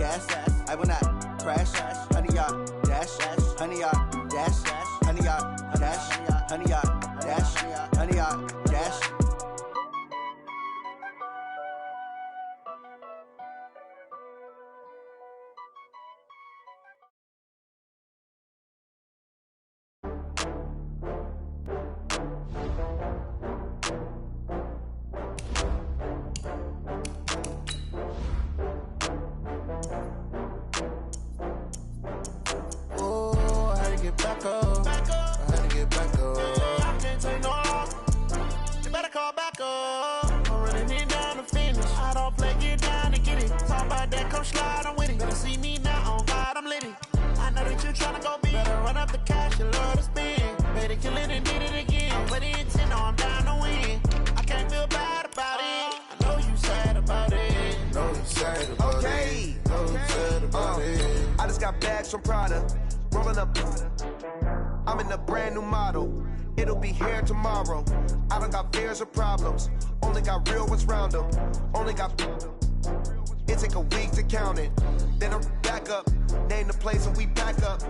gas. I will not crash. 100-yard dash. 100-yard dash. 100-yard dash. 100-yard dash. 100-yard dash. From Prada, rolling up. I'm in a brand new model. It'll be here tomorrow. I don't got fears or problems. Only got real ones round them. Only got. It take a week to count it. Then I'm back up. Name the place and we back up.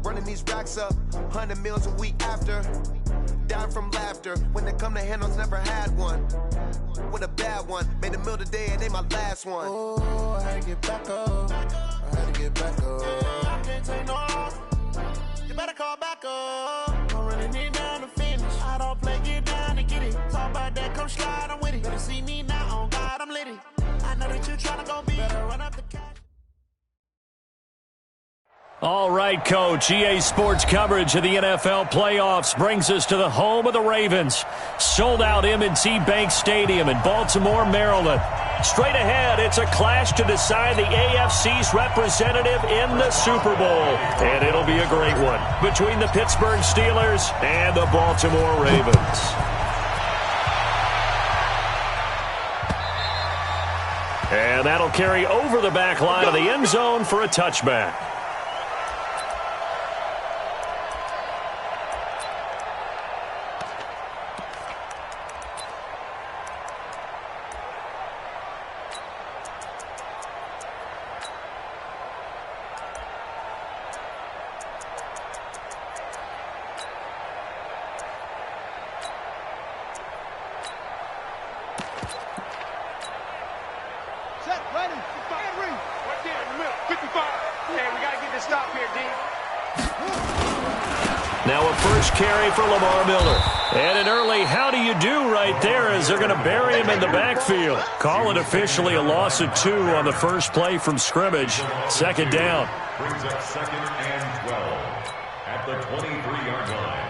Running these racks up. 100 meals a week after. Down from laughter. When they come to handles, never had one. With a bad one. Made a meal today and they my last one. Oh, I had to get back up. I had to get back up. I can't take no loss. You better call back up. I'm running it down to finish. I don't play, get down to get it. Talk about that, come slide, I'm with it. Better see me now, on God, I'm litty. I know that you tryna go be. Better run up the cash. All right, Coach. EA Sports coverage of the NFL playoffs brings us to the home of the Ravens. Sold-out M&T Bank Stadium in Baltimore, Maryland. Straight ahead, it's a clash to decide the AFC's representative in the Super Bowl. And it'll be a great one between the Pittsburgh Steelers and the Baltimore Ravens. And that'll carry over the back line of the end zone for a touchback. Now a first carry for Lamar Miller. And an early how do you do right there as they're going to bury him in the backfield. Call it officially a loss of 2 on the first play from scrimmage. Second down. Brings up 2nd and 12 at the 23-yard line.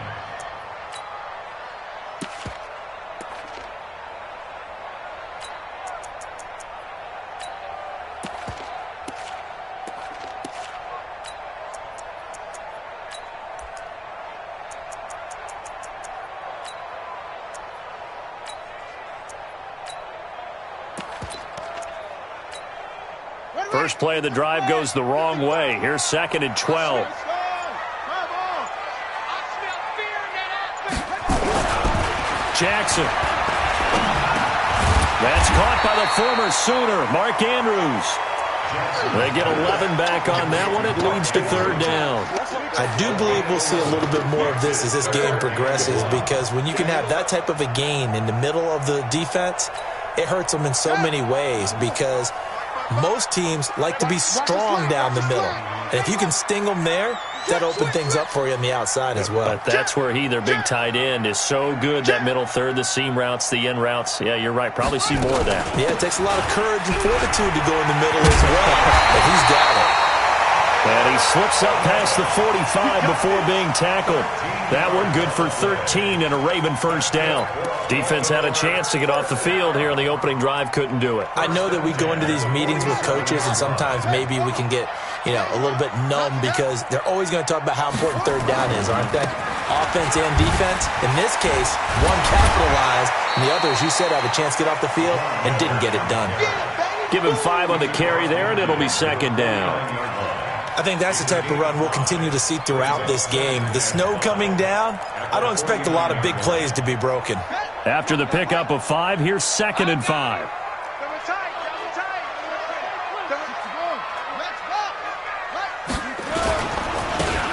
First play of the drive goes the wrong way. Here's 2nd and 12. Jackson. That's caught by the former Sooner, Mark Andrews. They get 11 back on that one. It leads to 3rd down. I do believe we'll see a little bit more of this as this game progresses, because when you can have that type of a gain in the middle of the defense, it hurts them in so many ways, because most teams like to be strong down the middle. And if you can sting them there, that opens things up for you on the outside as well. But that's where their big tight end, is so good, that middle third, the seam routes, the end routes. Yeah, you're right. Probably see more of that. Yeah, it takes a lot of courage and fortitude to go in the middle as well. But he's got it. And he slips up past the 45 before being tackled. That one good for 13 and a Raven first down. Defense had a chance to get off the field here on the opening drive, couldn't do it. I know that we go into these meetings with coaches, and sometimes maybe we can get, a little bit numb, because they're always going to talk about how important 3rd down is, aren't they? Offense and defense. In this case, one capitalized, and the other, as you said, had a chance to get off the field and didn't get it done. Give him 5 on the carry there, and it'll be 2nd down. I think that's the type of run we'll continue to see throughout this game. The snow coming down, I don't expect a lot of big plays to be broken. After the pickup of 5, here's 2nd and 5.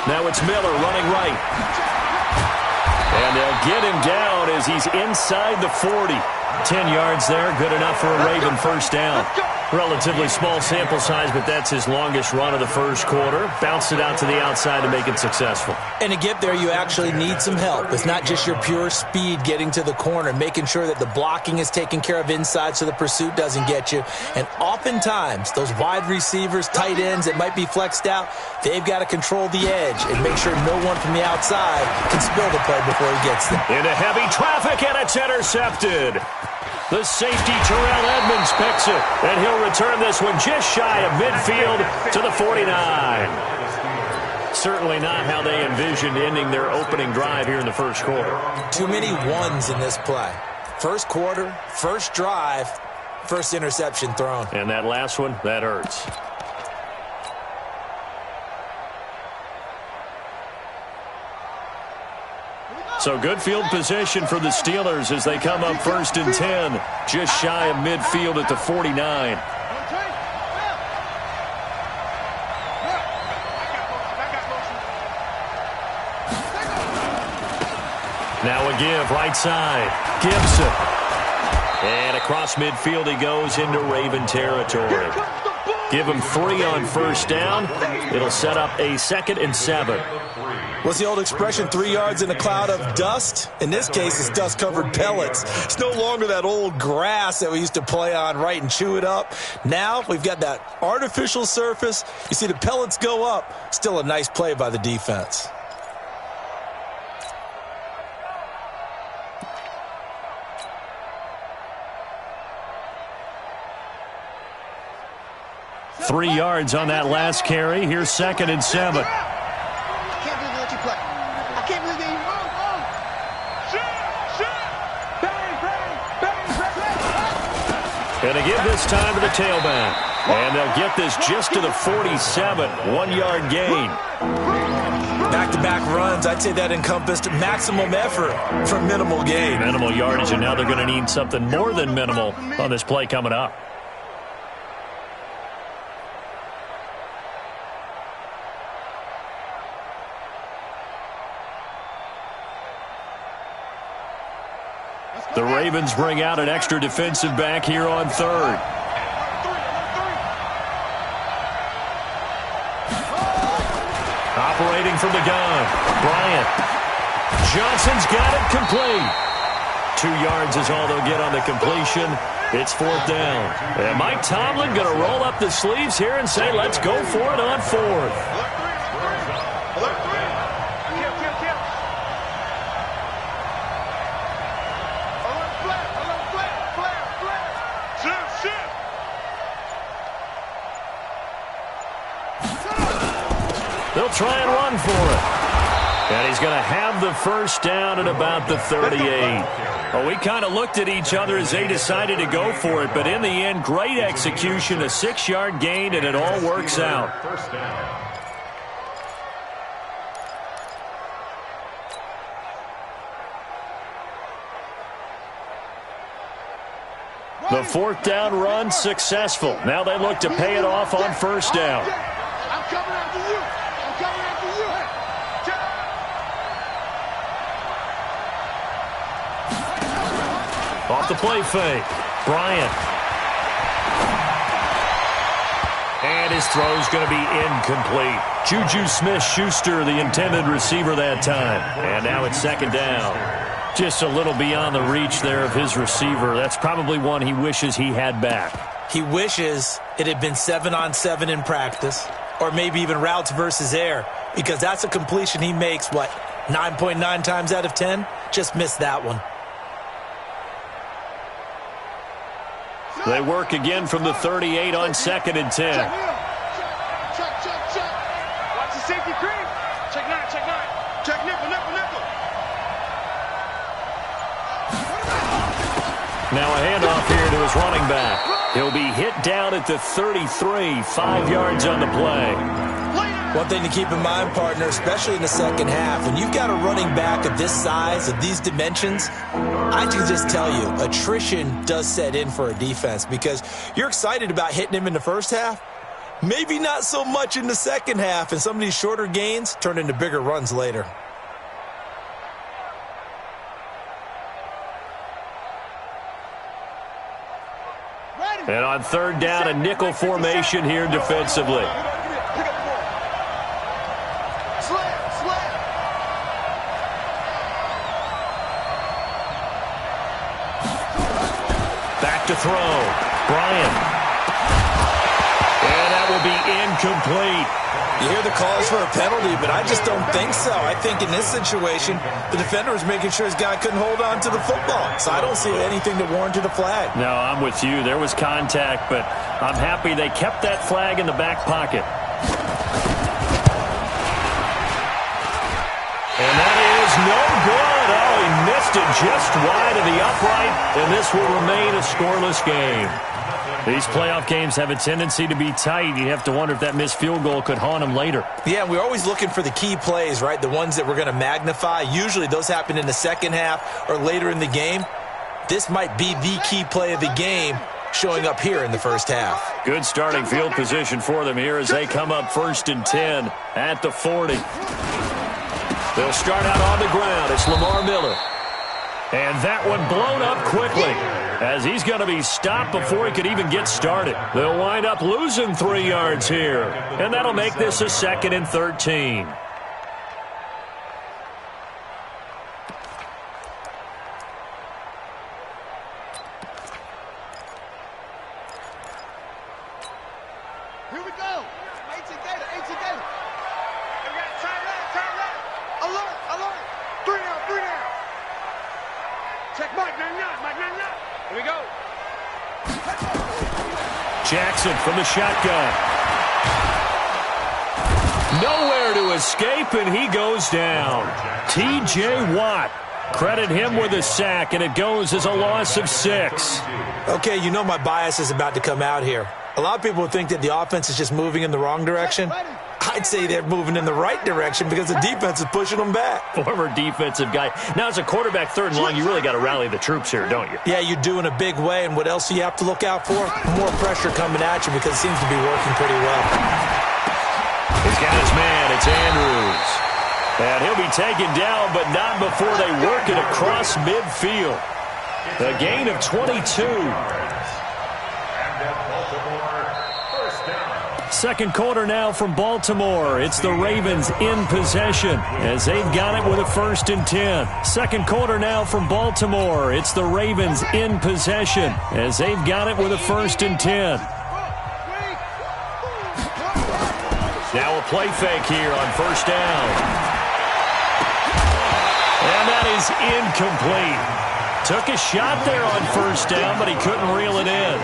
Now it's Miller running right. And they'll get him down as he's inside the 40. 10 yards there, good enough for a Raven first down. Relatively small sample size, but that's his longest run of the first quarter. Bounced it out to the outside to make it successful. And to get there, you actually need some help. It's not just your pure speed getting to the corner, making sure that the blocking is taken care of inside so the pursuit doesn't get you. And oftentimes, those wide receivers, tight ends that might be flexed out, they've got to control the edge and make sure no one from the outside can spill the play before he gets there. Into heavy traffic, and it's intercepted. The safety, Terrell Edmonds, picks it, and he'll return this one just shy of midfield to the 49. Certainly not how they envisioned ending their opening drive here in the first quarter. Too many ones in this play. First quarter, first drive, first interception thrown. And that last one, that hurts. So good field position for the Steelers as they come up 1st and 10, just shy of midfield at the 49. Now a give, right side, Gibson. And across midfield he goes into Raven territory. Give him 3 on first down. It'll set up a 2nd and 7. What's the old expression, 3 yards in a cloud of dust? In this case, it's dust-covered pellets. It's no longer that old grass that we used to play on, right, and chew it up. Now we've got that artificial surface. You see the pellets go up. Still a nice play by the defense. Three yards on that last carry. Here's 2nd and 7. Going to give this time to the tailback. And they'll get this just to the 47. 1-yard gain. Back-to-back runs, I'd say that encompassed maximum effort for minimal gain. Minimal yardage, and now they're going to need something more than minimal on this play coming up. The Ravens bring out an extra defensive back here on 3rd. Operating from the gun, Bryant. Johnson's got it complete. 2 yards is all they'll get on the completion. It's 4th down. And Mike Tomlin going to roll up the sleeves here and say, let's go for it on 4th. They'll try and run for it. And he's going to have the first down at about the 38. Well, we kind of looked at each other as they decided to go for it, but in the end, great execution, a 6-yard gain, and it all works out. The 4th down run successful. Now they look to pay it off on first down. I'm coming after you. I'm coming after you. Off the play fake. Bryant. And his throw's going to be incomplete. Juju Smith-Schuster, the intended receiver that time. And now it's 2nd down. Just a little beyond the reach there of his receiver. That's probably one he wishes he had back. He wishes it had been 7-on-7 in practice, or maybe even routes versus air, because that's a completion he makes, 9.9 times out of 10? Just missed that one. They work again from the 38 on 2nd and 10. Check. Watch the safety creep. Check 9. Check nickel. Now a handoff here to his running back. He'll be hit down at the 33, 5 yards on the play. One thing to keep in mind, partner, especially in the second half, when you've got a running back of this size, of these dimensions, I can just tell you, attrition does set in for a defense because you're excited about hitting him in the first half. Maybe not so much in the second half, and some of these shorter gains turn into bigger runs later. And on third down, a nickel formation here defensively. Back to throw. Bryant. And that will be incomplete. You hear the calls for a penalty, but I just don't think so. I think in this situation, the defender was making sure his guy couldn't hold on to the football. So I don't see anything that warranted a flag. No, I'm with you. There was contact, but I'm happy they kept that flag in the back pocket. And that is no good. Oh, he missed it just wide of the upright, and this will remain a scoreless game. These playoff games have a tendency to be tight. You have to wonder if that missed field goal could haunt them later. Yeah, we're always looking for the key plays, right? The ones that we're going to magnify. Usually those happen in the second half or later in the game. This might be the key play of the game showing up here in the first half. Good starting field position for them here as they come up 1st and 10 at the 40. They'll start out on the ground. It's Lamar Miller. And that one blown up quickly as he's going to be stopped before he could even get started. They'll wind up losing 3 yards here, and that'll make this a 2nd and 13. Here we go. 18 Gator, 18 Gator. We got time left. Alert, alert. 3 down, 3 down. Check Mike 99, Mike 99. Here we go. Jackson from the shotgun. Nowhere to escape, and he goes down. T.J. Watt. Credit him with a sack, and it goes as a loss of 6. Okay, you know my bias is about to come out here. A lot of people would think that the offense is just moving in the wrong direction. I'd say they're moving in the right direction because the defense is pushing them back. Former defensive guy. Now, as a quarterback 3rd and long, you really got to rally the troops here, don't you? Yeah, you do in a big way. And what else do you have to look out for? More pressure coming at you because it seems to be working pretty well. He's got his man. It's Andrews. And he'll be taken down, but not before they work it across midfield. A gain of 22. Second quarter now from Baltimore. It's the Ravens in possession as they've got it with a 1st and 10. Second quarter now from Baltimore. It's the Ravens in possession as they've got it with a 1st and 10. Now a play fake here on 1st down. And that is incomplete. Took a shot there on 1st down, but he couldn't reel it in.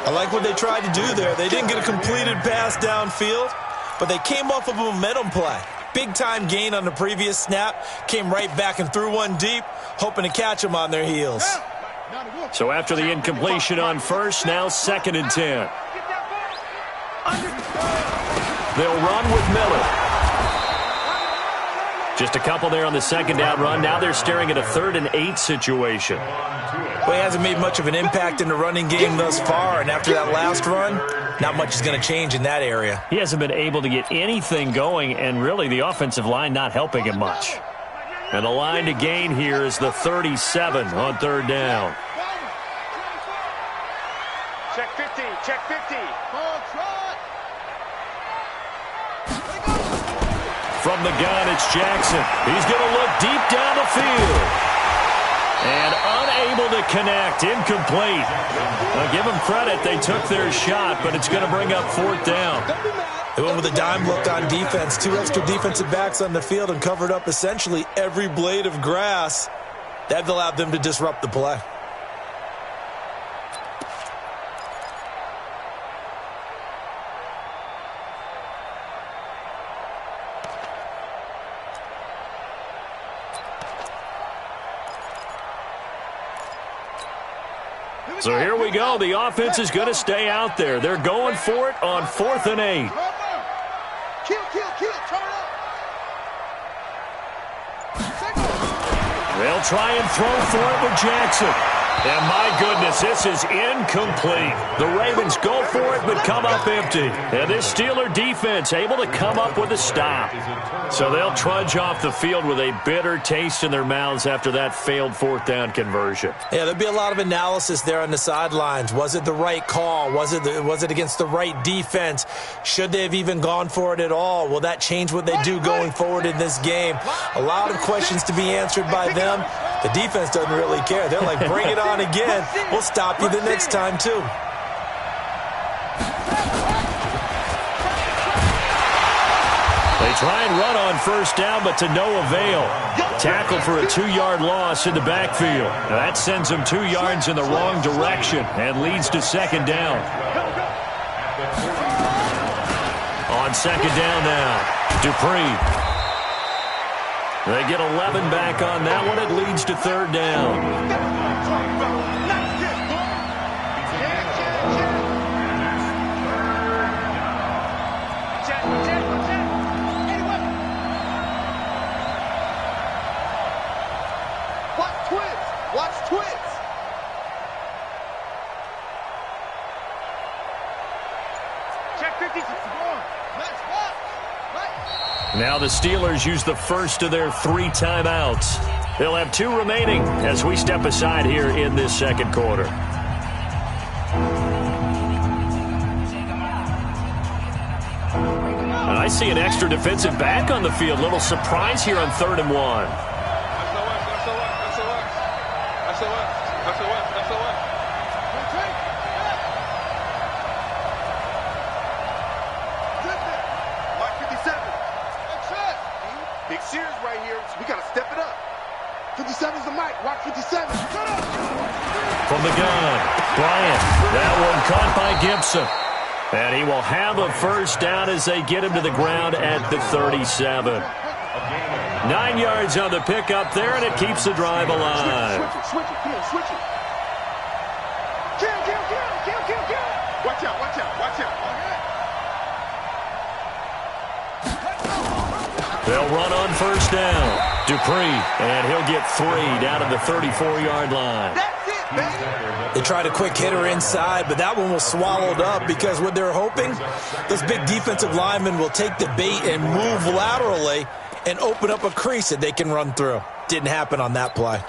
I like what they tried to do there. They didn't get a completed pass downfield, but they came off of a momentum play. Big-time gain on the previous snap. Came right back and threw one deep, hoping to catch them on their heels. So after the incompletion on 1st, now 2nd and 10. They'll run with Miller. Just a couple there on the 2nd down run. Now they're staring at a 3rd and 8 situation. Well, he hasn't made much of an impact in the running game thus far, and after that last run, not much is going to change in that area. He hasn't been able to get anything going, and really the offensive line not helping him much. And the line to gain here is the 37 on 3rd down. Check 50, check 50. From the gun, it's Jackson. He's going to look deep down the field. And unable to connect, incomplete. Now give them credit, they took their shot, but it's going to bring up 4th down. They went with a dime look on defense. 2 extra defensive backs on the field and covered up essentially every blade of grass. That allowed them to disrupt the play. So here we go. The offense is going to stay out there. They're going for it on 4th and 8. Kill, turn up. They'll try and throw for it with Jackson. And my goodness, this is incomplete. The Ravens go for it, but come up empty. And this Steeler defense able to come up with a stop. So they'll trudge off the field with a bitter taste in their mouths after that failed fourth down conversion. Yeah, there'll be a lot of analysis there on the sidelines. Was it the right call? Was it against the right defense? Should they have even gone for it at all? Will that change what they do going forward in this game? A lot of questions to be answered by them. The defense doesn't really care. They're like, bring it on again. We'll stop you the next time, too. They try and run on first down, but to no avail. Tackle for a 2-yard loss in the backfield. Now that sends them 2 yards in the wrong direction and leads to second down. On second down now, Dupree. They get 11 back on that one. It leads to third down. Watch twins. Check 50. Let's watch. Now the Steelers use the first of their 3 timeouts. They'll have 2 remaining as we step aside here in this second quarter. And I see an extra defensive back on the field. Little surprise here on 3rd and 1. Big series right here. We got to step it up. 57's the mic. Rock 57. From the gun, Bryant. That one caught by Gibson. And he will have a first down as they get him to the ground at the 37. 9 yards on the pickup there, and it keeps the drive alive. Switch it. Come on, switch it. Kill. Watch out. They'll run on first down. Dupree, and he'll get 3 down to the 34-yard line. That's it, baby. They tried a quick hitter inside, but that one was swallowed up because what they're hoping, those big defensive linemen will take the bait and move laterally and open up a crease that they can run through. Didn't happen on that play.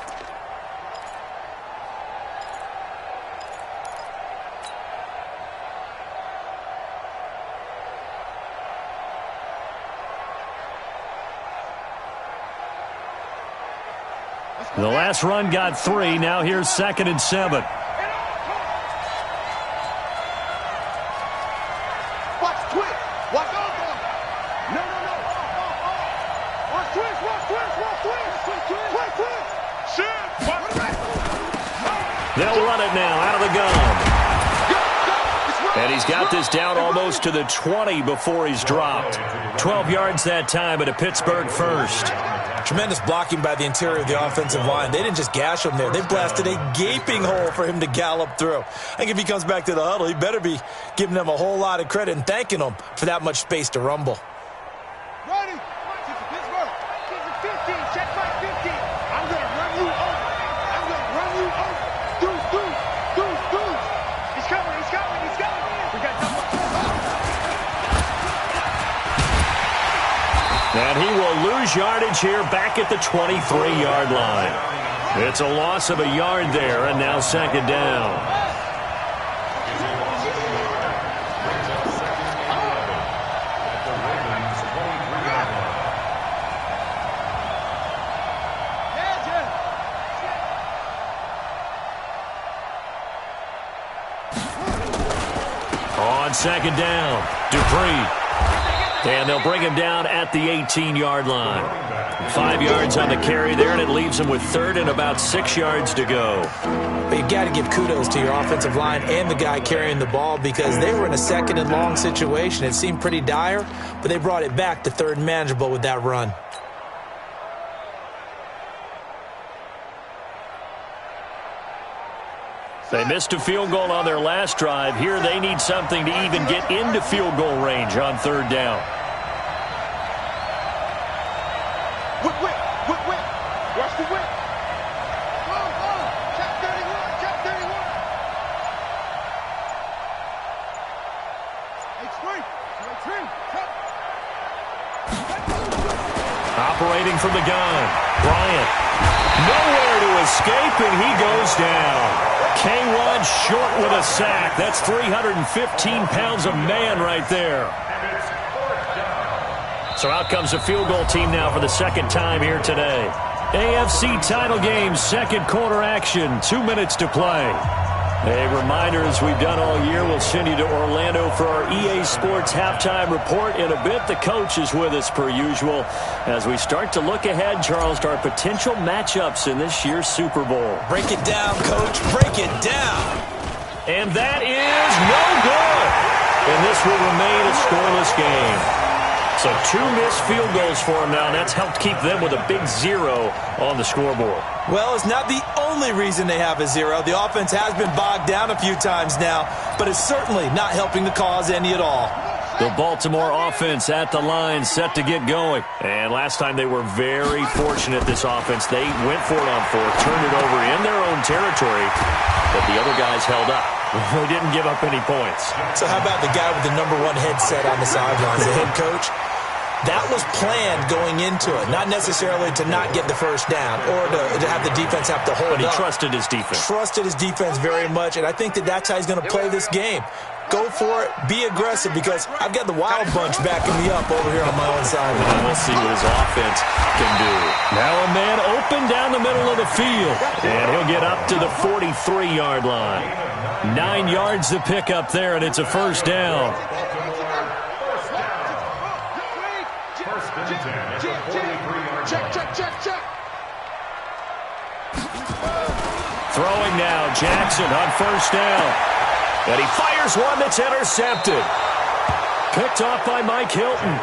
The last run got 3. Now here's 2nd and 7. Watch twist. Watch No. Watch twist. They'll run it now out of the gun. And he's got this down almost to the 20 before he's dropped. 12 yards that time at a Pittsburgh first. Tremendous blocking by the interior of the offensive line. They didn't just gash him there. They blasted a gaping hole for him to gallop through. I think if he comes back to the huddle, he better be giving them a whole lot of credit and thanking them for that much space to rumble. Ready? Pittsburgh. 15. Check my 15. I'm going to run you over. Deuce. He's coming. We got double. And he will lose yardage here back at the 23-yard line. It's a loss of a yard there, and now second down. On second down, Dupree. And they'll bring him down at the 18-yard line. 5 yards on the carry there, and it leaves him with 3rd and about 6 yards to go. But you got to give kudos to your offensive line and the guy carrying the ball because they were in a 2nd and long situation. It seemed pretty dire, but they brought it back to 3rd and manageable with that run. They missed a field goal on their last drive. Here they need something to even get into field goal range on 3rd down. Whip. Watch the whip. Check 31. Operating from the gun, Bryant. Nowhere to escape, and he goes down. K1 short with a sack. That's 315 pounds of man right there. So out comes the field goal team now for the second time here today. AFC title game, second quarter action, 2 minutes to play. A reminder, as we've done all year, we'll send you to Orlando for our EA Sports halftime report. In a bit, the coach is with us per usual as we start to look ahead, Charles, to our potential matchups in this year's Super Bowl. Break it down, Coach. Break it down. And that is no good. And this will remain a scoreless game. So 2 missed field goals for him now, and that's helped keep them with a big 0 on the scoreboard. Well, it's not the only reason they have a 0. The offense has been bogged down a few times now, but it's certainly not helping the cause any at all. The Baltimore offense at the line, set to get going. And last time they were very fortunate, this offense. They went for it on fourth, turned it over in their own territory, but the other guys held up. They didn't give up any points. So how about the guy with the #1 headset on the sidelines, the head coach? That was planned going into it, not necessarily to not get the first down or to have the defense have to hold up. But he trusted his defense. Trusted his defense very much, and I think that's how he's going to play this game. Go for it, be aggressive, because I've got the wild bunch backing me up over here on my own side. And we'll see what his offense can do. Now a man open down the middle of the field, and he'll get up to the 43-yard line. 9 yards to pick up there, and it's a first down. Check. Throwing now, Jackson on first down. And he fires one that's intercepted. Picked off by Mike Hilton.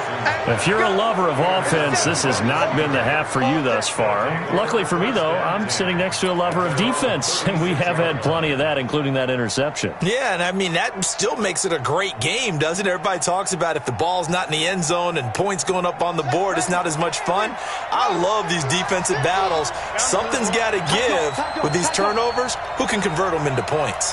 If you're a lover of offense, this has not been the half for you thus far. Luckily for me, though, I'm sitting next to a lover of defense, and we have had plenty of that, including that interception. Yeah, and I mean, that still makes it a great game, doesn't it? Everybody talks about if the ball's not in the end zone and points going up on the board, it's not as much fun. I love these defensive battles. Something's got to give with these turnovers. Who can convert them into points?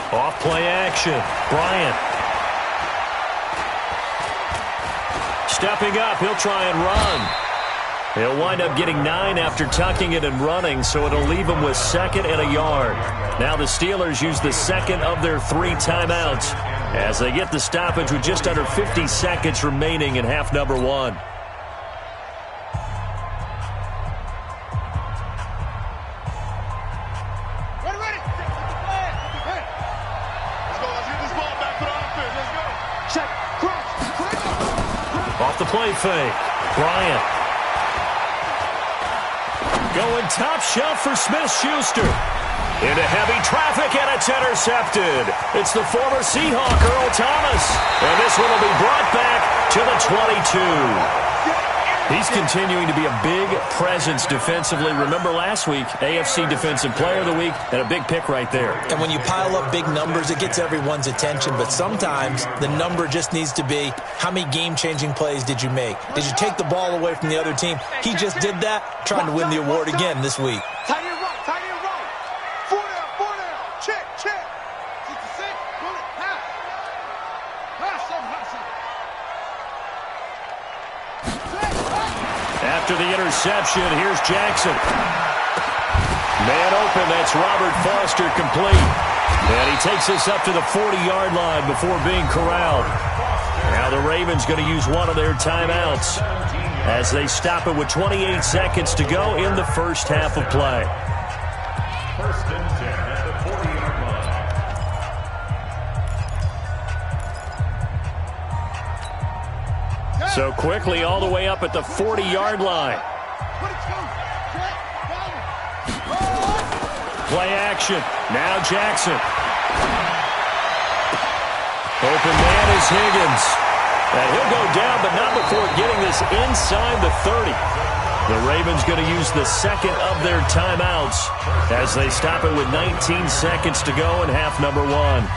Off play action. Bryant. Stepping up. He'll try and run. He'll wind up getting 9 after tucking it and running, so it'll leave him with 2nd and a yard. Now the Steelers use the 2nd of their 3 timeouts as they get the stoppage with just under 50 seconds remaining in half number 1. Off the play fake. Bryant. Going top shelf for Smith-Schuster. Into heavy traffic, and it's intercepted. It's the former Seahawk, Earl Thomas. And this one will be brought back to the 22. He's continuing to be a big presence defensively. Remember last week, AFC Defensive Player of the Week, and a big pick right there. And when you pile up big numbers, it gets everyone's attention. But sometimes the number just needs to be, how many game-changing plays did you make? Did you take the ball away from the other team? He just did that, trying to win the award again this week. Tight end right. 4 down. Check. 66. Pull it. Pass him. After the interception, here's Jackson. Man open, that's Robert Foster complete. And he takes us up to the 40-yard line before being corralled. Now the Ravens going to use one of their timeouts as they stop it with 28 seconds to go in the first half of play. First and 10 at the 40-yard line. So quickly all the way up at the 40-yard line. Play action. Now Jackson. Open man is Higgins. And he'll go down, but not before getting this inside the 30. The Ravens going to use the 2nd of their timeouts as they stop it with 19 seconds to go in half number 1.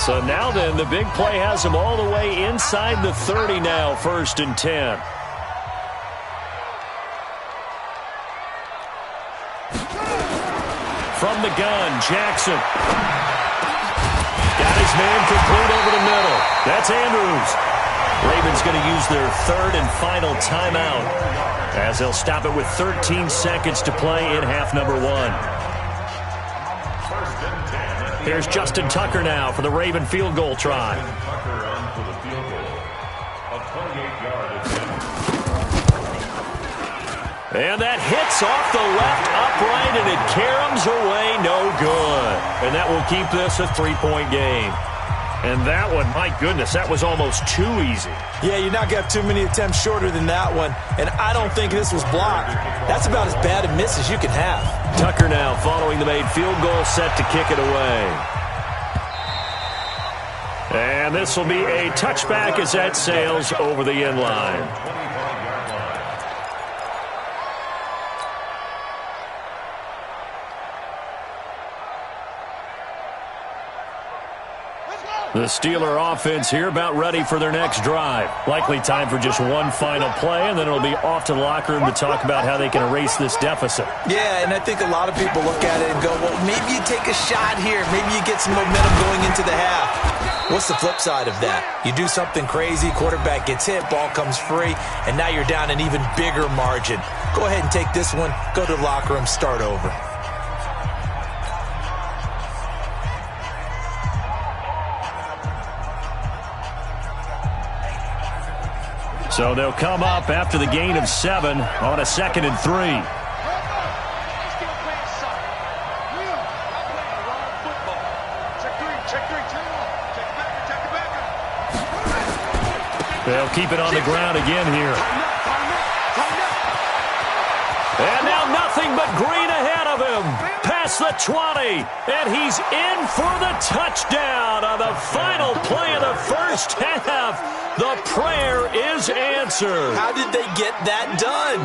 So now then, the big play has him all the way inside the 30 now, 1st and 10. From the gun, Jackson. Got his man complete over the middle. That's Andrews. Ravens going to use their 3rd and final timeout as they'll stop it with 13 seconds to play in half number 1. Here's Justin Tucker now for the Raven field goal try. Tucker on for the field goal. A 28-yard attempt. And that hits off the left upright, and it caroms away, no good. And that will keep this a 3-point game. And that one, my goodness, that was almost too easy. Yeah, you're not going to have too many attempts shorter than that one. And I don't think this was blocked. That's about as bad a miss as you can have. Tucker now following the made field goal, set to kick it away. And this will be a touchback as that sails over the end line. The Steeler offense here about ready for their next drive. Likely time for just one final play, and then it'll be off to the locker room to talk about how they can erase this deficit. Yeah, and I think a lot of people look at it and go, well, maybe you take a shot here. Maybe you get some momentum going into the half. What's the flip side of that? You do something crazy, quarterback gets hit, ball comes free, and now you're down an even bigger margin. Go ahead and take this one, go to the locker room, start over. So they'll come up after the gain of 7 on a 2nd and 3. They'll keep it on the ground again here. And now nothing but green ahead of him. Past the 20. And he's in for the touchdown on the final play of the first half. The prayer is answered. How did they get that done?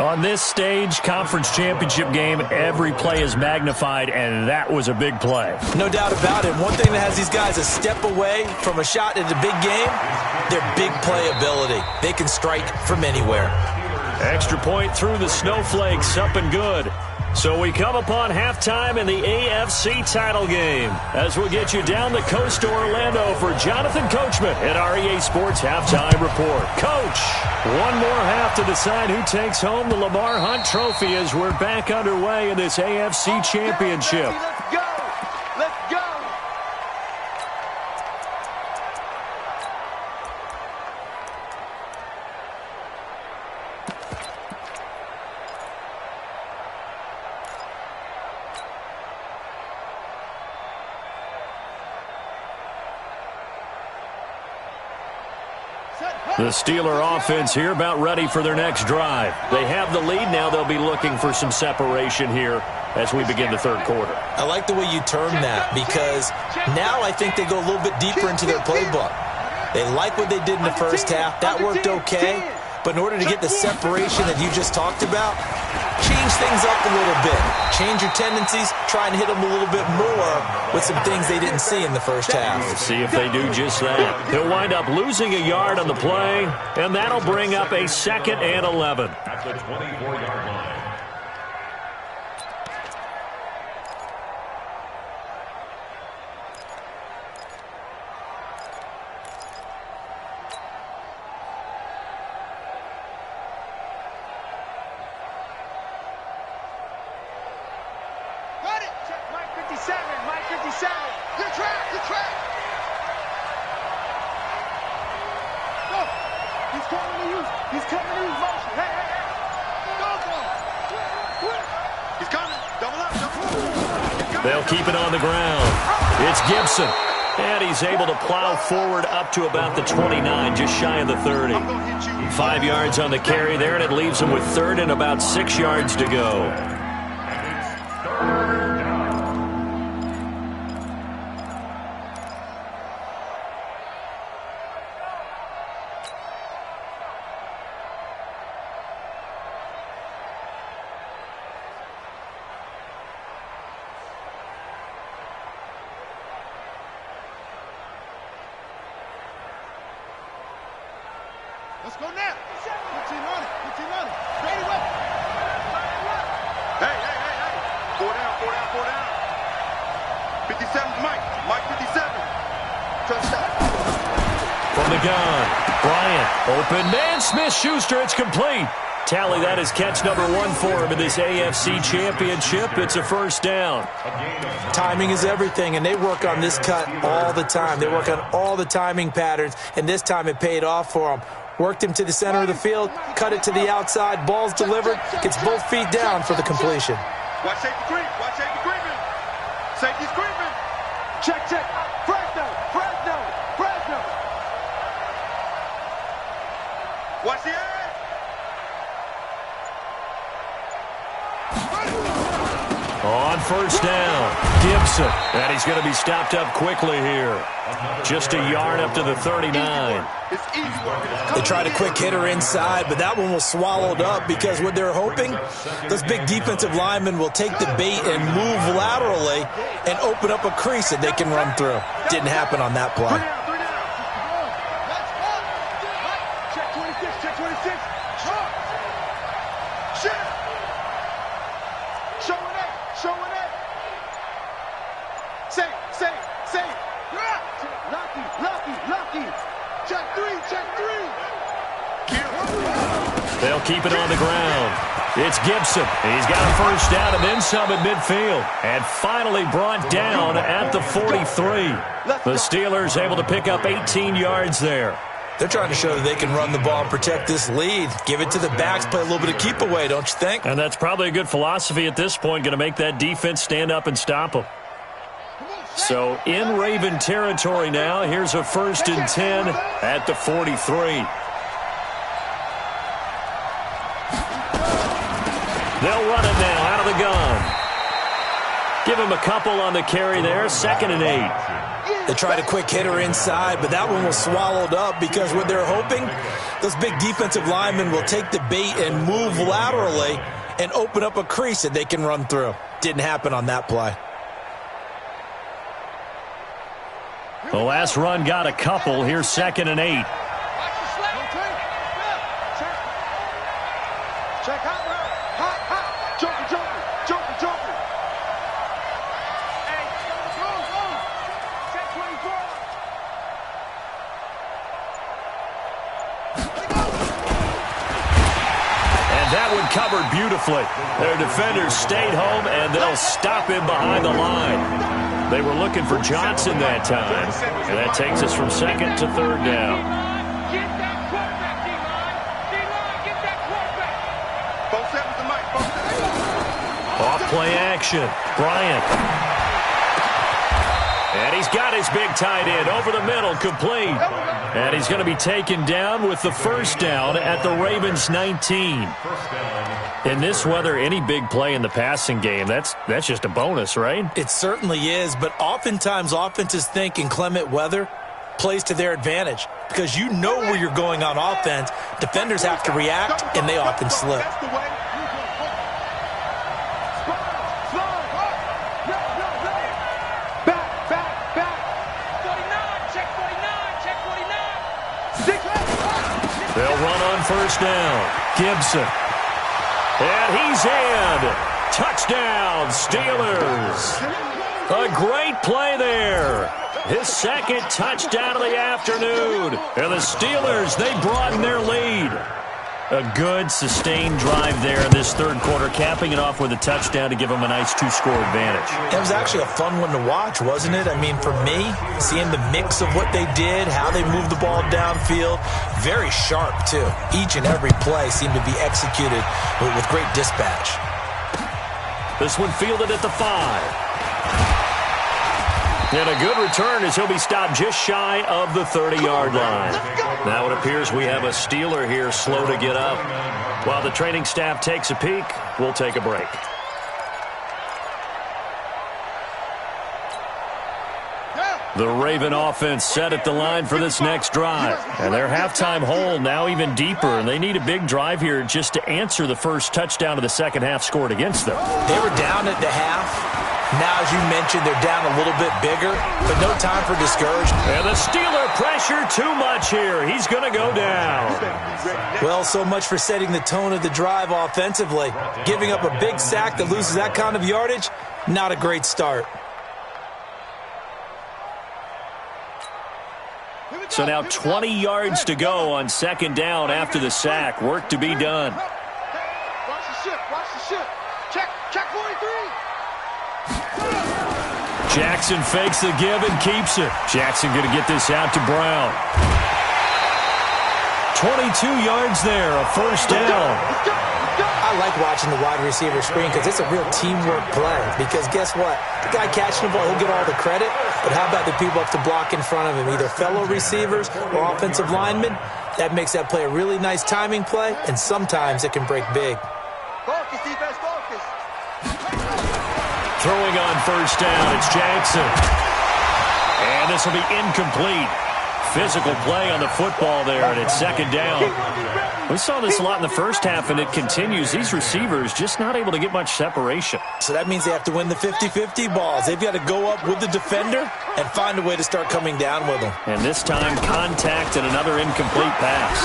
On this stage, conference championship game, every play is magnified, and that was a big play. No doubt about it. One thing that has these guys a step away from a shot at a big game, their big play ability. They can strike from anywhere. Extra point through the snowflakes, up and good. So we come upon halftime in the AFC title game as we'll get you down the coast to Orlando for Jonathan Coachman at our EA Sports Halftime Report. Coach, one more half to decide who takes home the Lamar Hunt Trophy as we're back underway in this AFC Championship. Let's go! Let's go! The Steeler offense here about ready for their next drive. They have the lead now. They'll be looking for some separation here as we begin the third quarter. I like the way you term that because now I think they go a little bit deeper into their playbook. They like what they did in the first half. That worked okay. But in order to get the separation that you just talked about, change things up a little bit. Change your tendencies. Try and hit them a little bit more with some things they didn't see in the first half. We'll see if they do just that. He'll wind up losing a yard on the play, and that'll bring up a 2nd and 11. At the 24-yard line. They'll keep it on the ground. It's Gibson. And he's able to plow forward up to about the 29, just shy of the 30. 5 yards on the carry there, and it leaves him with 3rd and about 6 yards to go. Let's go now. 15 on it. 15 on it. Ready, wait. Hey. 4 down. 57's Mike. Mike 57. Touchdown. From the gun, Bryant, open man, Smith-Schuster, it's complete. Tally that as catch number 1 for him in this AFC Championship. It's a first down. Timing is everything, and they work on this cut all the time. They work on all the timing patterns, and this time it paid off for them. Worked him to the center of the field, cut it to the outside, ball's delivered, gets both feet down for the completion. Watch safety creep. Safety's creeping. Check. Fresno. Watch the edge. On first down, Gibson. And he's going to be stopped up quickly here. Just a yard up to the 39. They tried a quick hitter inside, but that one was swallowed up because what they're hoping, those big defensive linemen will take the bait and move laterally and open up a crease that they can run through. Didn't happen on that play. Check 26. Showing it. Say. Lucky. Check three. They'll keep it on the ground. It's Gibson. He's got a first down and then some at midfield. And finally brought down at the 43. The Steelers able to pick up 18 yards there. They're trying to show that they can run the ball and protect this lead. Give it to the backs, play a little bit of keep away, don't you think? And that's probably a good philosophy at this point, going to make that defense stand up and stop them. So in Raven territory now, here's a 1st and 10 at the 43. They'll run it now out of the gun. Give him a couple on the carry there, 2nd and 8. They tried a quick hitter inside, but that one was swallowed up because what they're hoping, those big defensive linemen will take the bait and move laterally and open up a crease that they can run through. Didn't happen on that play. The last run got a couple. Here's 2nd and 8. Check hot. Joker. Hey, go. Check 24. And that one covered beautifully. Their defenders stayed home, and they'll stop him behind the line. They were looking for Johnson that time, and that takes us from 2nd to 3rd down. Get that quarterback, D-line, get that quarterback. Both sevens to Mike. Off play action, Bryant. And he's got his big tight end over the middle, complete. And he's going to be taken down with the first down at the Ravens 19. In this weather, any big play in the passing game, that's just a bonus, right? It certainly is, but oftentimes offenses think in clement weather plays to their advantage because you know where you're going on offense. Defenders have to react, and they often slip. They'll run on first down. Gibson. And he's in. Touchdown, Steelers. A great play there. His 2nd touchdown of the afternoon. And the Steelers, they broaden their lead. A good, sustained drive there in this 3rd quarter, capping it off with a touchdown to give them a nice 2-score advantage. It was actually a fun one to watch, wasn't it? I mean, for me, seeing the mix of what they did, how they moved the ball downfield, very sharp, too. Each and every play seemed to be executed with great dispatch. This one fielded at the 5. And a good return as he'll be stopped just shy of the 30-yard line. Now it appears we have a Steeler here slow to get up. While the training staff takes a peek, we'll take a break. The Raven offense set at the line for this next drive. And their halftime hole now even deeper, and they need a big drive here just to answer the first touchdown of the second half scored against them. They were down at the half. Now, as you mentioned, they're down a little bit bigger, but no time for discouragement. And the Steeler pressure too much here. He's going to go down. Well, so much for setting the tone of the drive offensively. Giving up a big sack that loses that kind of yardage, not a great start. So now 20 yards to go on second down after the sack. Work to be done. Watch the ship. Watch the ship. Check 43. Jackson fakes the give and keeps it. Jackson going to get this out to Brown. 22 yards there, a first down. I like watching the wide receiver screen because it's a real teamwork play. Because guess what? The guy catching the ball, he'll get all the credit. But how about the people have to block in front of him, either fellow receivers or offensive linemen? That makes that play a really nice timing play, and sometimes it can break big. Focus, defense, focus. Throwing on first down, it's Jackson. And this will be incomplete. Physical play on the football there, and it's second down. We saw this a lot in the first half, and it continues. These receivers just not able to get much separation. So that means they have to win the 50-50 balls. They've got to go up with the defender and find a way to start coming down with them. And this time, contact and another incomplete pass.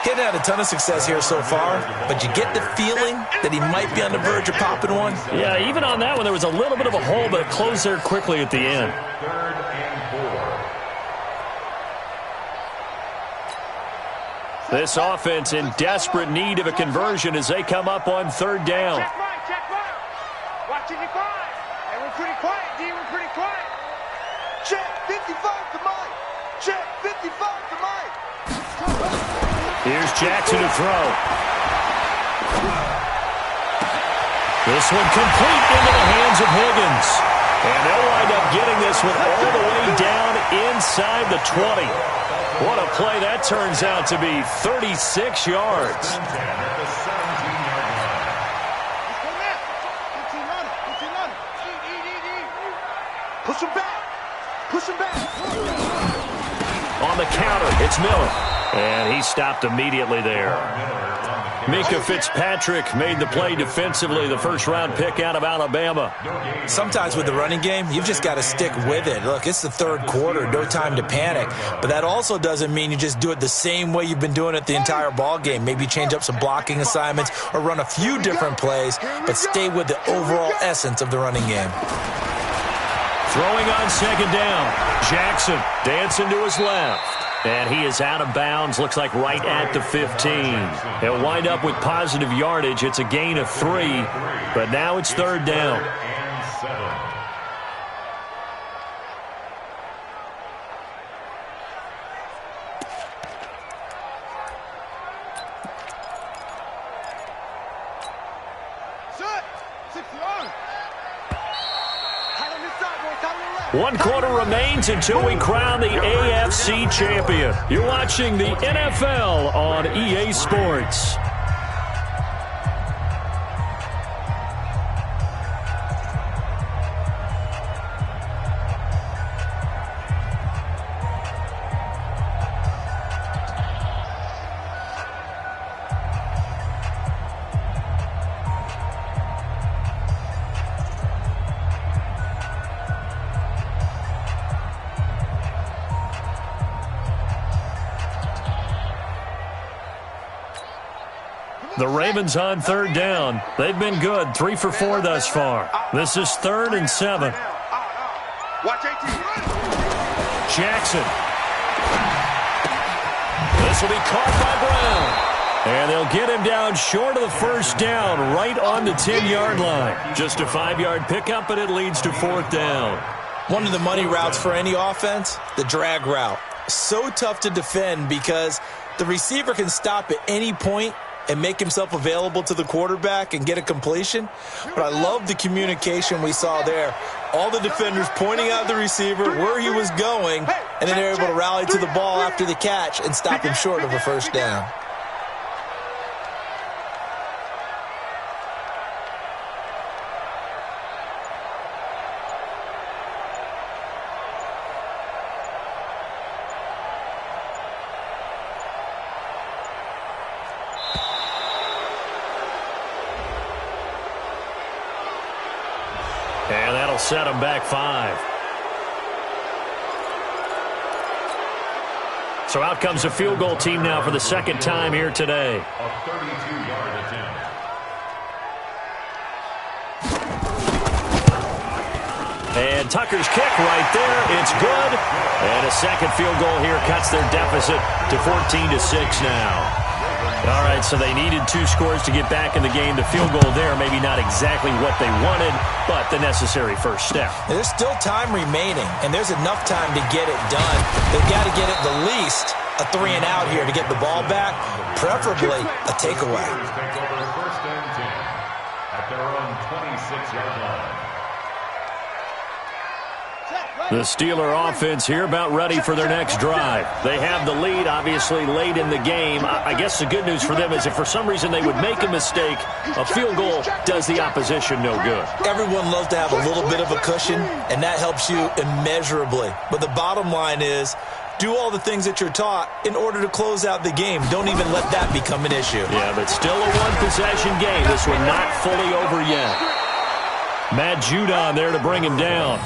Getting had a ton of success here so far, but you get the feeling that he might be on the verge of popping one. Yeah, even on that one, there was a little bit of a hole, but it closed there quickly at the end. 3rd and 4. This offense in desperate need of a conversion as they come up on third down. Check mine. Watching you quiet. And we're pretty quiet, D. We're pretty quiet. Check 55 to Mike. Check 55 to Mike. Here's Jackson to throw. This one complete into the hands of Higgins. And they'll wind up getting this one all the way down inside the 20. What a play that turns out to be, 36 yards. Push him back. Push him back. On the counter, it's Miller. And he stopped immediately there. Mika Fitzpatrick made the play defensively, the first-round pick out of Alabama. Sometimes with the running game, you've just got to stick with it. Look, it's the third quarter, no time to panic. But that also doesn't mean you just do it the same way you've been doing it the entire ball game. Maybe change up some blocking assignments or run a few different plays, but stay with the overall essence of the running game. Throwing on second down. Jackson dancing to his left. And he is out of bounds, looks like right at the 15. He'll wind up with positive yardage. It's a gain of 3, but now it's third down. One quarter remains until we crown the AFC champion. You're watching the NFL on EA Sports. The Ravens on third down. They've been good, 3 for 4 thus far. This is 3rd and 7. Watch 18. Jackson. This will be caught by Brown. And they'll get him down short of the first down, right on the 10-yard line. Just a 5-yard pickup, but it leads to 4th down. One of the money routes for any offense, the drag route. So tough to defend because the receiver can stop at any point and make himself available to the quarterback and get a completion. But I love the communication we saw there. All the defenders pointing out the receiver, where he was going, and then they're able to rally to the ball after the catch and stop him short of a first down. That'll set them back 5. So out comes a field goal team now for the second time here today. A 32-yard attempt. And Tucker's kick right there. It's good. And a second field goal here cuts their deficit to 14-6 now. All right, so they needed 2 scores to get back in the game. The field goal there, maybe not exactly what they wanted, but the necessary first step. There's still time remaining, and there's enough time to get it done. They've got to get at the least a 3-and-out here to get the ball back, preferably a takeaway. Take over 1st and 10 at their own 26-yard line. The Steeler offense here about ready for their next drive. They have the lead, obviously, late in the game. I guess the good news for them is if for some reason they would make a mistake, a field goal does the opposition no good. Everyone loves to have a little bit of a cushion, and that helps you immeasurably. But the bottom line is, do all the things that you're taught in order to close out the game. Don't even let that become an issue. Yeah, but still a one-possession game. This one not fully over yet. Matt Judon there to bring him down.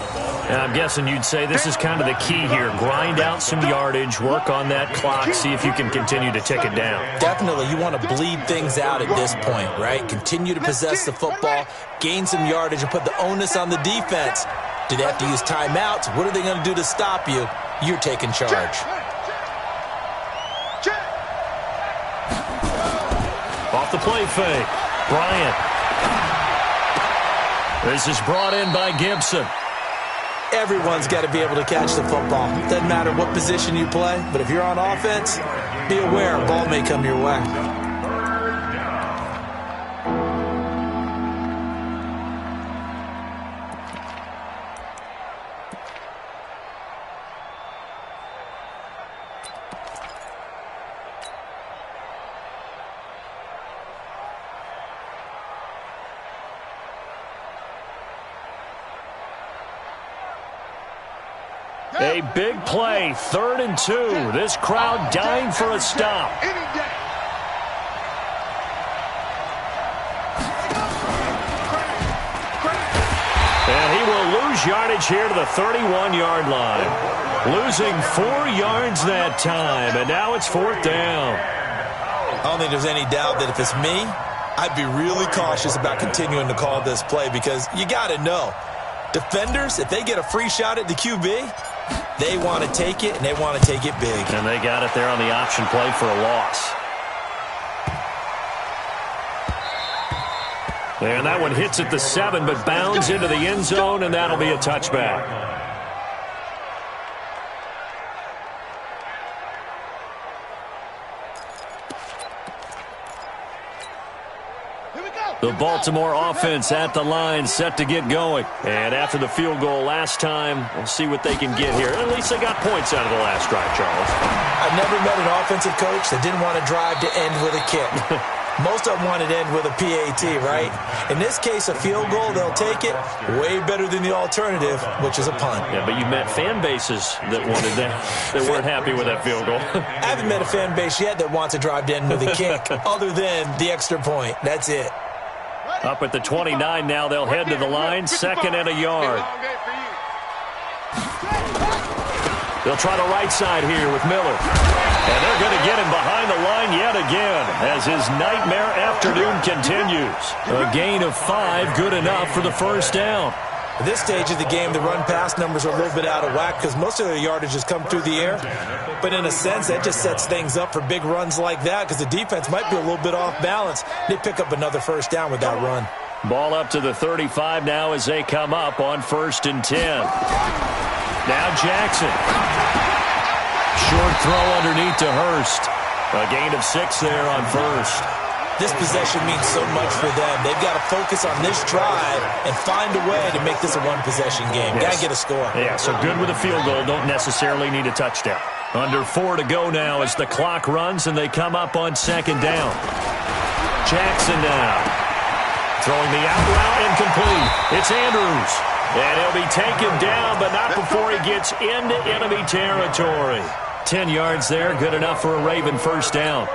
And I'm guessing you'd say this is kind of the key here. Grind out some yardage, work on that clock, see if you can continue to tick it down. Definitely, you want to bleed things out at this point, right? Continue to possess the football, gain some yardage, and put the onus on the defense. Do they have to use timeouts? What are they going to do to stop you? You're taking charge. Off the play fake. Bryant. This is brought in by Gibson. Everyone's got to be able to catch the football. Doesn't matter what position you play, but if you're on offense, be aware a ball may come your way. A big play, 3rd and 2. This crowd dying for a stop. And he will lose yardage here to the 31-yard line. Losing 4 yards that time, and now it's 4th down. I don't think there's any doubt that if it's me, I'd be really cautious about continuing to call this play because you got to know, defenders, if they get a free shot at the QB, they want to take it, and they want to take it big. And they got it there on the option play for a loss. And that one hits at the 7, but bounds into the end zone, and that'll be a touchback. The Baltimore offense at the line, set to get going. And after the field goal last time, we'll see what they can get here. At least they got points out of the last drive, Charles. I've never met an offensive coach that didn't want to drive to end with a kick. Most of them want to end with a PAT, right? In this case, a field goal, they'll take it. Way better than the alternative, which is a punt. Yeah, but you met fan bases that wanted that, that weren't happy with that field goal. I haven't met a fan base yet that wants to drive to end with a kick, other than the extra point. That's it. Up at the 29 now, they'll head to the line, 2nd and a yard. They'll try the right side here with Miller. And they're going to get him behind the line yet again as his nightmare afternoon continues. A gain of 5, good enough for the first down. At this stage of the game, the run-pass numbers are a little bit out of whack because most of their yardage has come through the air. But in a sense, that just sets things up for big runs like that because the defense might be a little bit off balance. They pick up another first down with that run. Ball up to the 35 now as they come up on 1st and 10. Now Jackson. Short throw underneath to Hurst. A gain of 6 there on 1st. This possession means so much for them. They've got to focus on this drive and find a way to make this a one-possession game. Yes. Got to get a score. Yeah, so good with a field goal. Don't necessarily need a touchdown. Under 4 to go now as the clock runs and they come up on 2nd down. Jackson now. Throwing the out route incomplete. It's Andrews. And he'll be taken down, but not before he gets into enemy territory. 10 yards there, good enough for a Raven first down.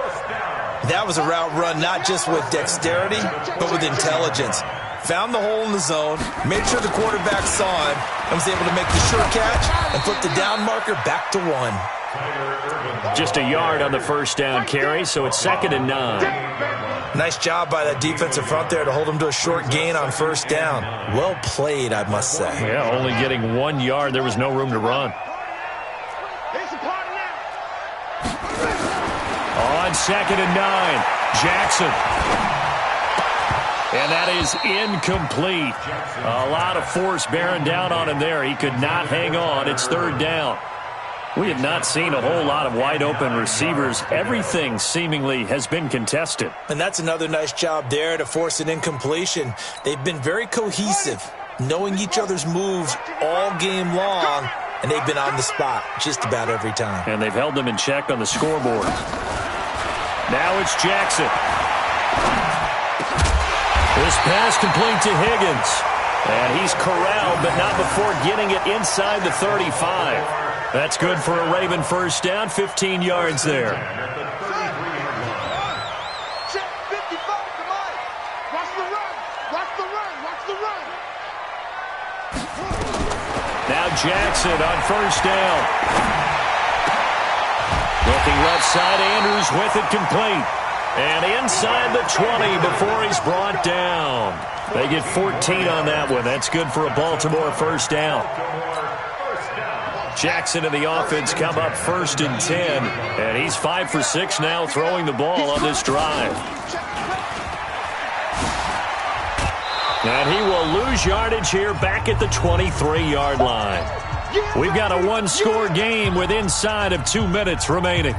That was a route run not just with dexterity, but with intelligence. found the hole in the zone, made sure the quarterback saw him, and was able to make the short catch and flip the down marker back to 1. Just a yard on the first down carry, so it's 2nd and 9. Nice job by that defensive front there to hold him to a short gain on first down. Well played, I must say. Yeah, only getting 1 yard. There was no room to run. On 2nd and 9, Jackson. And that is incomplete. A lot of force bearing down on him there. He could not hang on. It's 3rd down. We have not seen a whole lot of wide-open receivers. Everything seemingly has been contested. And that's another nice job there to force an incompletion. They've been very cohesive, knowing each other's moves all game long, and they've been on the spot just about every time. And they've held them in check on the scoreboard. Now it's Jackson. This pass complete to Higgins. And he's corralled, but not before getting it inside the 35. That's good for a Raven first down, 15 yards there. Check 55 to Mike. Watch the run. Watch the run. Watch the run. Now Jackson on first down. Looking left side, Andrews with it complete. And inside the 20 before he's brought down. They get 14 on that one. That's good for a Baltimore first down. Jackson and the offense come up 1st and 10. And he's 5 for 6 now throwing the ball on this drive. And he will lose yardage here back at the 23-yard line. We've got a one-score game with inside of 2 minutes remaining.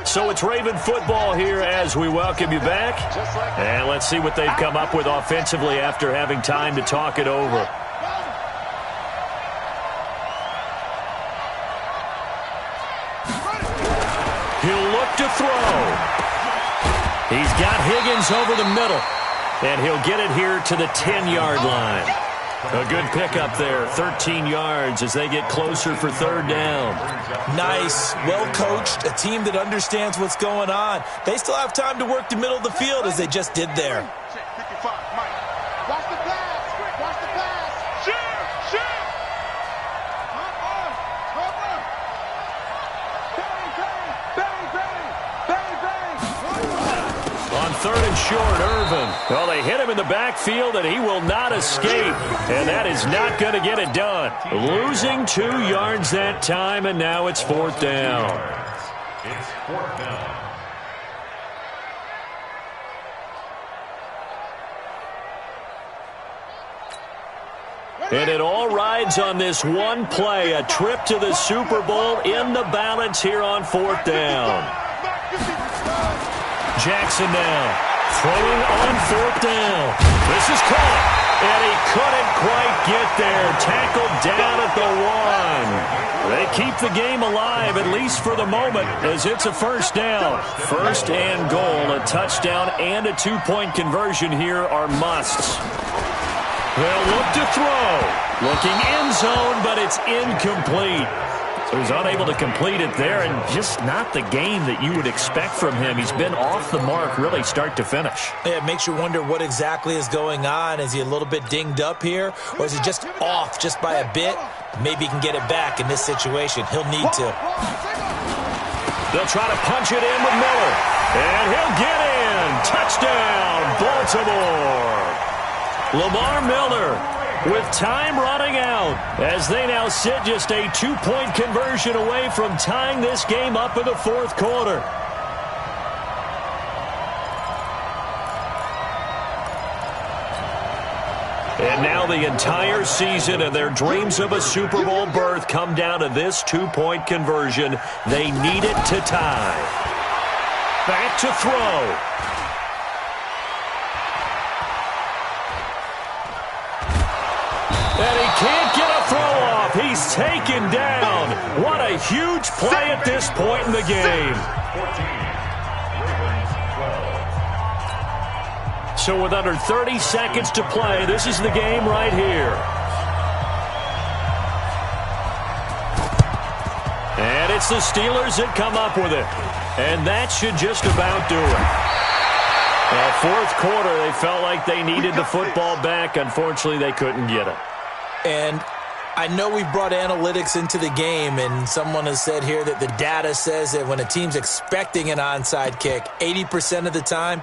So it's Raven football here as we welcome you back. And let's see what they've come up with offensively after having time to talk it over. He'll look to throw. He's got Higgins over the middle. And he'll get it here to the 10-yard line. A good pickup there, 13 yards as they get closer for 3rd down. Nice, well-coached, a team that understands what's going on. They still have time to work the middle of the field as they just did there. Check 55, Mike. Watch the pass. Watch the pass. Shoot. Shoot. On 3rd and short, Irvin. Well, they hit him in the backfield, and he will not escape. And that is not going to get it done. Losing 2 yards that time, and now it's 4th down. It's 4th down. And it all rides on this one play, a trip to the Super Bowl in the balance here on 4th down. Jackson now, throwing on 4th down. This is caught, and he couldn't quite get there. Tackled down at the 1. They keep the game alive, at least for the moment, as it's a first down. 1st and goal, a touchdown and a 2-point conversion here are musts. They'll look to throw. Looking end zone, but it's incomplete. So he's unable to complete it there, and just not the game that you would expect from him. He's been off the mark really start to finish. Yeah, it makes you wonder what exactly is going on. Is he a little bit dinged up here, or is he just off just by a bit? Maybe he can get it back in this situation. He'll need to. They'll try to punch it in with Miller, and he'll get in. Touchdown, Baltimore. Lamar Miller with time running out as they now sit just a 2-point conversion away from tying this game up in the 4th quarter. And now the entire season and their dreams of a Super Bowl berth come down to this 2-point conversion. They need it to tie. Back to throw. And he can't get a throw off. He's taken down. What a huge play at this point in the game. 14, Ravens 12. So with under 30 seconds to play, this is the game right here. And it's the Steelers that come up with it. And that should just about do it. Fourth quarter, they felt like they needed the football back. Unfortunately, they couldn't get it. And I know we brought analytics into the game, and someone has said here that the data says that when a team's expecting an onside kick, 80% of the time,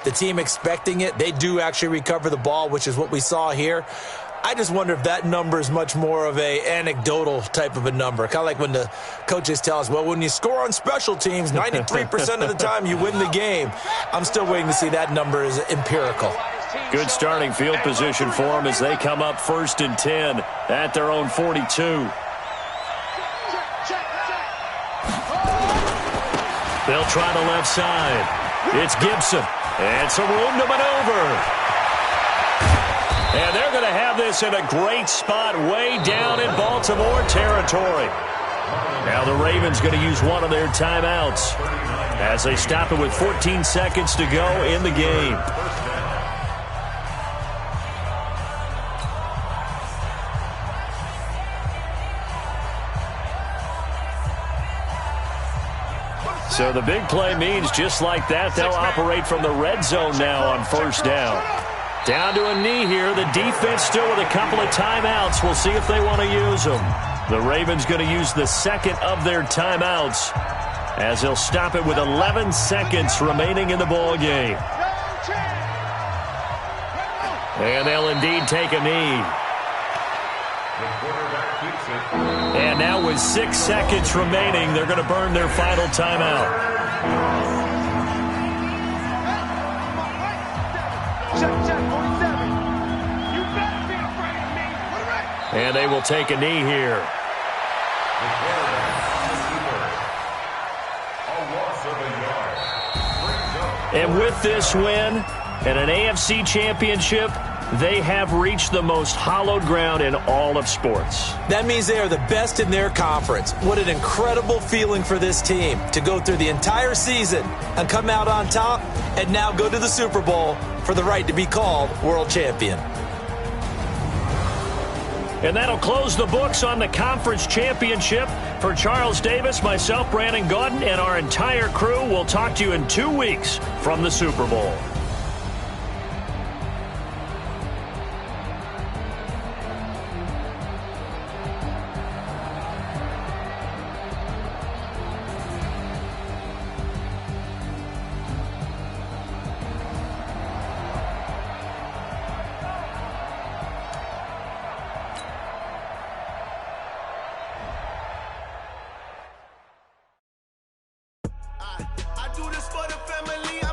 the team expecting it, they do actually recover the ball, which is what we saw here. I just wonder if that number is much more of a anecdotal type of a number. Kind of like when the coaches tell us, well, when you score on special teams, 93% of the time you win the game. I'm still waiting to see that number is empirical. Good starting field position for them as they come up 1st and 10 at their own 42. They'll try the left side. It's Gibson. And some room to maneuver. And they're going to have this in a great spot way down in Baltimore territory. Now the Ravens going to use one of their timeouts as they stop it with 14 seconds to go in the game. So the big play means just like that, they'll operate from the red zone now on 1st down. Down to a knee here. The defense still with a couple of timeouts. We'll see if they want to use them. The Ravens going to use the second of their timeouts as they'll stop it with 11 seconds remaining in the ball game. And they'll indeed take a knee. And now with 6 seconds remaining, they're going to burn their final timeout. And they will take a knee here. And with this win and an AFC Championship, they have reached the most hallowed ground in all of sports. That means they are the best in their conference. What an incredible feeling for this team to go through the entire season and come out on top and now go to the Super Bowl for the right to be called world champion. And that'll close the books on the conference championship. For Charles Davis, myself, Brandon Gaudin, and our entire crew, we'll talk to you in 2 weeks from the Super Bowl. I do this for the family.